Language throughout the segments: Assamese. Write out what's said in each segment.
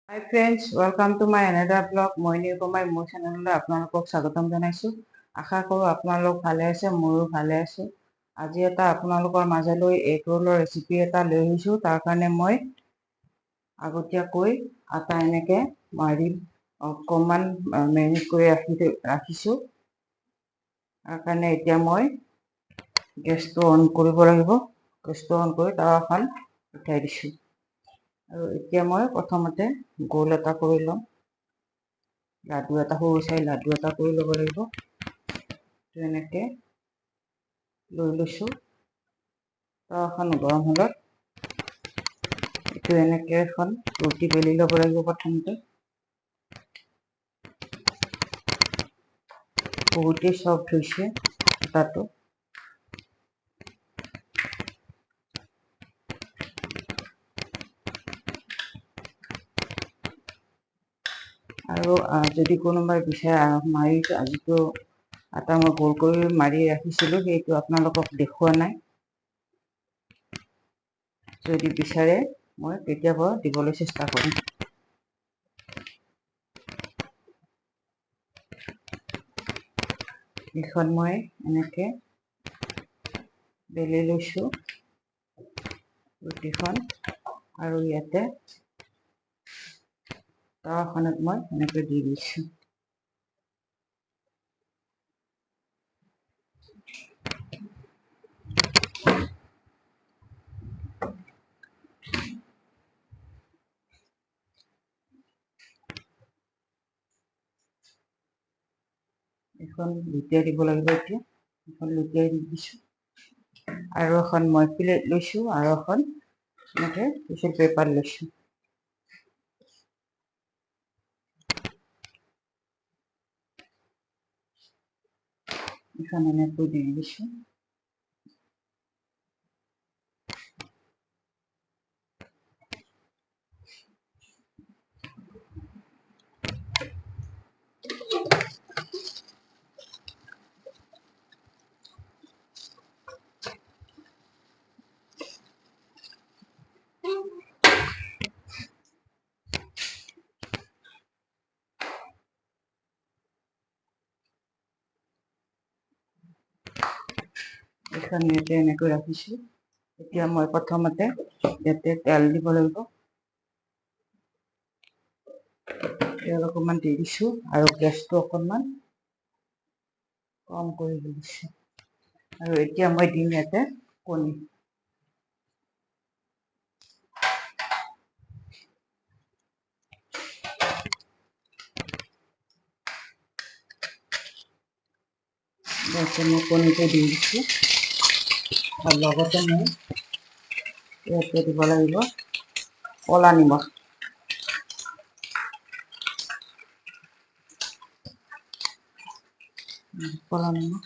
Hi friends, welcome to my another blog. মই নিৰুপমাই মোৰ চেনেললৈ আপোনালোকক স্বাগতম জনাইছোঁ। আশা কৰোঁ আপোনালোক ভালে আছে, ময়ো ভালে আছোঁ। আজি এটা আপোনালোকৰ মাজলৈ এগ ৰোলৰ ৰেচিপি এটা লৈ আহিছোঁ। তাৰ কাৰণে মই আগতীয়াকৈ আটা এনেকৈ মাৰি অকণমান মেৰিনেট কৰি ৰাখিছোঁ। তাৰ কাৰণে এতিয়া মই গেছটো অন কৰিব লাগিব। গেছটো অন কৰি টাৱাখন উঠাই দিছোঁ। আৰু এতিয়া মই প্ৰথমতে গোল এটা কৰি ল'ম। লাডু এটা সৰু চাই লাডু এটা কৰি ল'ব লাগিব। এনেকৈ লৈ লৈছোঁ। টাৱাখন গৰম হ'লত এইটো এনেকৈ এখন ৰুটি বেলি ল'ব লাগিব। প্ৰথমতে বহুতেই চফ্ট হৈছে আটাটো। আৰু যদি কোনোবাই বিচাৰে যিটো আটা মই গোল কৰি মাৰি ৰাখিছিলোঁ সেইটো আপোনালোকক দেখুওৱা নাই। যদি বিচাৰে মই কেতিয়াবা দিবলৈ চেষ্টা কৰিম। এইখন মই এনেকৈ বেলি লৈছোঁ ৰুটিখন, আৰু ইয়াতে টাৱাখনত মই এনেকৈ দি দিছোঁ। এখন লুটিয়াই দিব লাগিব। এতিয়া এখন লুটিয়াই দি দিছোঁ। আৰু এখন মই প্লেট লৈছোঁ, আৰু এখন এনেকৈ টিচু পেপাৰ লৈছোঁ। এখন এনেকৈ দি দিছোঁ। এখন ইয়াতে এনেকৈ ৰাখিছোঁ। এতিয়া মই প্ৰথমতে ইয়াতে তেল দিব লাগিব। তেল অকণমান দি দিছোঁ আৰু গেছটো অকণমান কম কৰি দিছোঁ। আৰু এতিয়া মই দিম ইয়াতে কণী। ইয়াতে মই কণীটো দি দিছোঁ। আৰু লগতে মই ইয়াতে দিব লাগিব ক'লা নিমখ। ক'লা নিমখ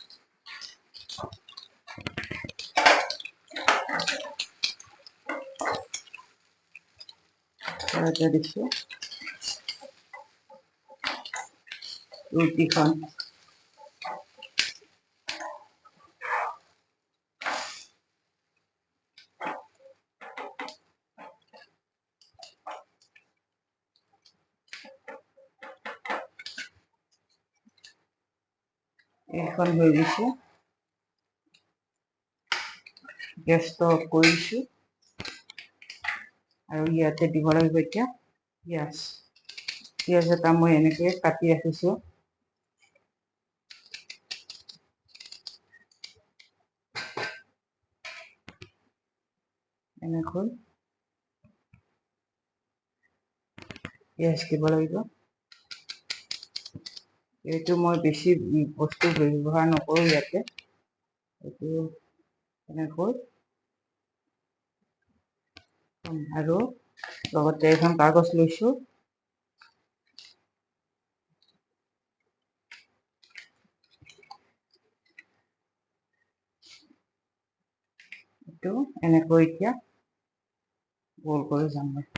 ইয়াতে দিছোঁ। ৰুটিখন এইখন হৈ গৈছে। গেছটো অফ কৰিছোঁ। আৰু ইয়াতে দিব লাগিব এতিয়া পিঁয়াজ। পিঁয়াজ এটা মই এনেকৈ কাটি ৰাখিছোঁ। এনেকৈ পিঁয়াজ দিব লাগিব। এইটো মই বেছি বস্তু ব্যৱহাৰ নকৰোঁ ইয়াতে। এইটো এনেকৈ, আৰু লগতে এখন কাগজ লৈছোঁ। এইটো এনেকৈ এতিয়া গোল কৰি যাম মই।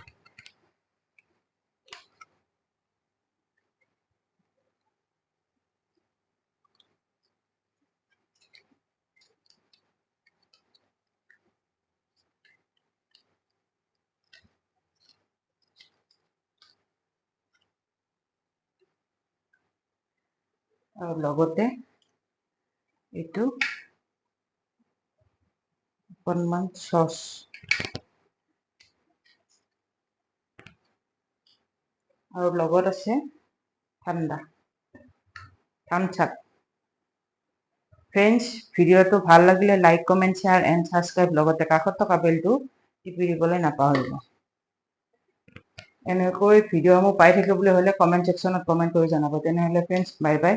আৰু লগতে এইটো অকণমান চচ আৰু লগত আছে ঠাণ্ডা থামছ আপ। ফ্ৰেণ্ডছ, ভিডিঅ'টো ভাল লাগিলে like comment share and subscribe, লগতে কাষত থকা বেলটো টিপি দিবলৈ নাপাহৰিব। এনেকৈ ভিডিঅ'সমূহ পাই থাকিবলৈ হ'লে কমেণ্ট ছেকশ্যনত কমেণ্ট কৰি জনাব। তেনেহ'লে ফ্ৰেণ্ডছ, বাই বাই।